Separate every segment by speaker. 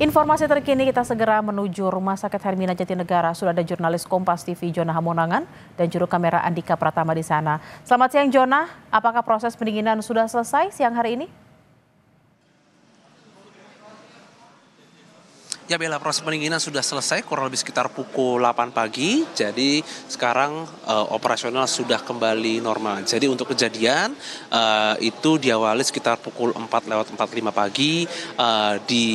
Speaker 1: Informasi terkini kita segera menuju Rumah Sakit Hermina Jatinegara. Sudah ada jurnalis Kompas TV Jona Hamonangan dan juru kamera Andika Pratama di sana. Selamat siang Jona, apakah proses pendinginan sudah selesai siang hari ini?
Speaker 2: Ya Bella, proses pendinginan sudah selesai kurang lebih sekitar pukul 8 pagi. Jadi sekarang operasional sudah kembali normal. Jadi untuk kejadian itu diawali sekitar pukul 4:45 pagi di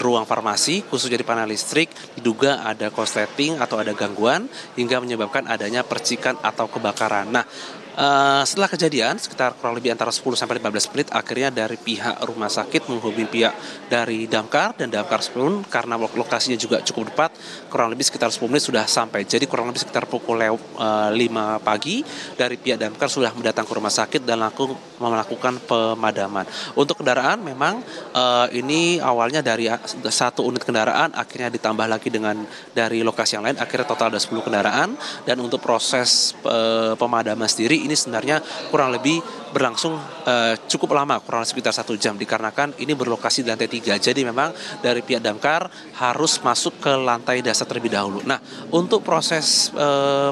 Speaker 2: ruang farmasi, khususnya di panel listrik. Diduga ada korsleting atau ada gangguan hingga menyebabkan adanya percikan atau kebakaran. Nah, setelah kejadian sekitar kurang lebih antara 10 sampai 15 menit akhirnya dari pihak rumah sakit menghubungi pihak dari Damkar dan Damkar pun karena lokasinya juga cukup dekat kurang lebih sekitar 10 menit sudah sampai. Jadi kurang lebih sekitar pukul 5 pagi dari pihak Damkar sudah mendatang ke rumah sakit dan langsung melakukan pemadaman. Untuk kendaraan memang ini awalnya dari satu unit kendaraan akhirnya ditambah lagi dengan dari lokasi yang lain akhirnya total ada 10 kendaraan dan untuk proses pemadaman sendiri ini sebenarnya kurang lebih berlangsung cukup lama, kurang sekitar 1 jam dikarenakan ini berlokasi di lantai 3. Jadi memang dari pihak Damkar harus masuk ke lantai dasar terlebih dahulu. Nah, untuk proses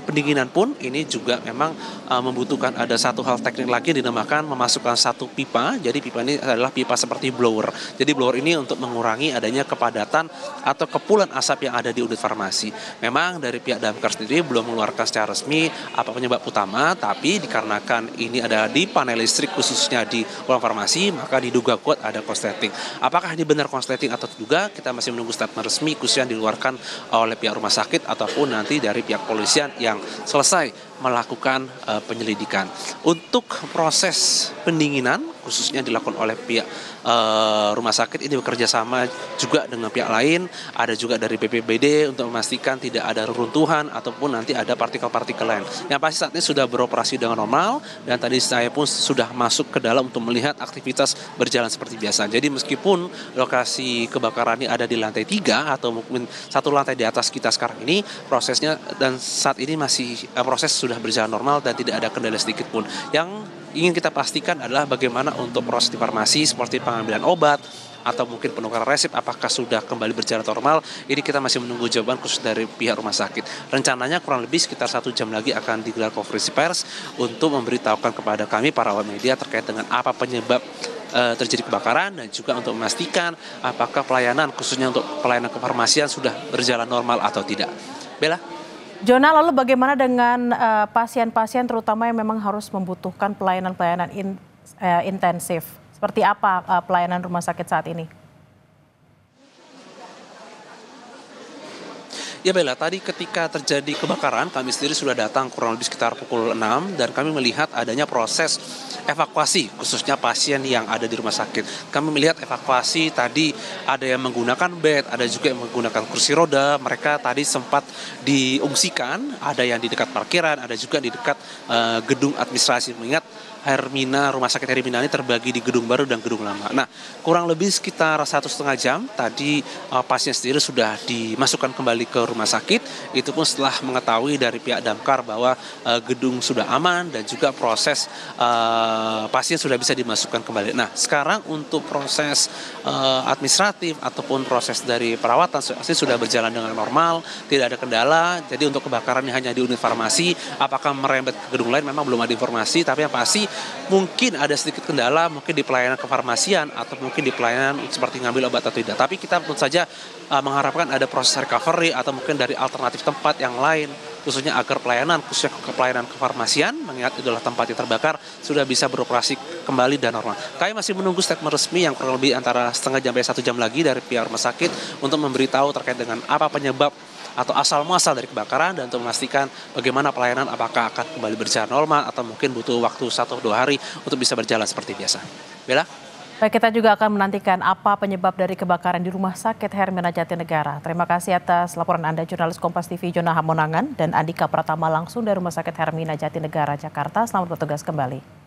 Speaker 2: pendinginan pun ini juga memang membutuhkan ada satu hal teknik lagi dinamakan memasukkan satu pipa. Jadi pipa ini adalah pipa seperti blower. Jadi blower ini untuk mengurangi adanya kepadatan atau kepulan asap yang ada di unit farmasi. Memang dari pihak Damkar sendiri belum mengeluarkan secara resmi apa penyebab utama, tapi dikarenakan ini ada di panel listrik khususnya di ruang farmasi, maka diduga kuat ada korsleting. Apakah ini benar korsleting atau juga kita masih menunggu statement resmi khususnya yang dikeluarkan oleh pihak rumah sakit ataupun nanti dari pihak polisian yang selesai melakukan penyelidikan. Untuk proses pendinginan khususnya dilakukan oleh pihak rumah sakit ini bekerja sama juga dengan pihak lain, ada juga dari BPBD untuk memastikan tidak ada reruntuhan ataupun nanti ada partikel-partikel lain. Yang pasti saat ini sudah beroperasi dengan normal dan tadi saya pun sudah masuk ke dalam untuk melihat aktivitas berjalan seperti biasa. Jadi meskipun lokasi kebakaran ini ada di lantai 3 atau mungkin satu lantai di atas kita sekarang ini, prosesnya dan saat ini masih proses sudah berjalan normal dan tidak ada kendala sedikit pun. Yang ingin kita pastikan adalah bagaimana untuk proses di farmasi seperti pengambilan obat atau mungkin penukaran resep apakah sudah kembali berjalan normal. Ini kita masih menunggu jawaban khusus dari pihak rumah sakit. Rencananya kurang lebih sekitar 1 jam lagi akan digelar konferensi pers untuk memberitahukan kepada kami para awak media terkait dengan apa penyebab terjadi kebakaran dan juga untuk memastikan apakah pelayanan khususnya untuk pelayanan kefarmasian sudah berjalan normal atau tidak. Bella?
Speaker 1: Jona, lalu bagaimana dengan pasien-pasien terutama yang memang harus membutuhkan pelayanan-pelayanan intensif? Seperti apa pelayanan rumah sakit saat ini?
Speaker 2: Ya Bella, tadi ketika terjadi kebakaran kami sendiri sudah datang kurang lebih sekitar pukul 6 dan kami melihat adanya proses evakuasi khususnya pasien yang ada di rumah sakit. Kami melihat evakuasi tadi ada yang menggunakan bed, ada juga yang menggunakan kursi roda. Mereka tadi sempat diungsikan, ada yang di dekat parkiran, ada juga di dekat gedung administrasi. Mengingat Rumah Sakit Hermina ini terbagi di gedung baru dan gedung lama. Nah, kurang lebih sekitar 1,5 jam tadi pasien sendiri sudah dimasukkan kembali ke rumah sakit. Itu pun setelah mengetahui dari pihak Damkar bahwa gedung sudah aman dan juga proses pasien sudah bisa dimasukkan kembali. Nah, sekarang untuk proses administratif ataupun proses dari perawatan sudah berjalan dengan normal, tidak ada kendala. Jadi untuk kebakaran yang hanya di unit farmasi, apakah merembet ke gedung lain memang belum ada informasi, tapi yang pasti mungkin ada sedikit kendala mungkin di pelayanan kefarmasian atau mungkin di pelayanan seperti ngambil obat atau tidak. Tapi kita tentu saja mengharapkan ada proses recovery atau mungkin dari alternatif tempat yang lain khususnya agar pelayanan khususnya pelayanan kefarmasian mengingat itu adalah tempat yang terbakar sudah bisa beroperasi kembali dan normal. Kami masih menunggu statement resmi yang kurang lebih antara setengah jam sampai 1 jam lagi dari pihak rumah sakit untuk memberitahu terkait dengan apa penyebab atau asal muasal dari kebakaran dan untuk memastikan bagaimana pelayanan apakah akan kembali berjalan normal atau mungkin butuh waktu 1-2 hari untuk bisa berjalan seperti biasa. Bella?
Speaker 1: Baik, kita juga akan menantikan apa penyebab dari kebakaran di Rumah Sakit Hermina Jatinegara. Terima kasih atas laporan Anda, jurnalis Kompas TV Jona Hamonangan dan Andika Pratama langsung dari Rumah Sakit Hermina Jatinegara, Jakarta. Selamat bertugas kembali.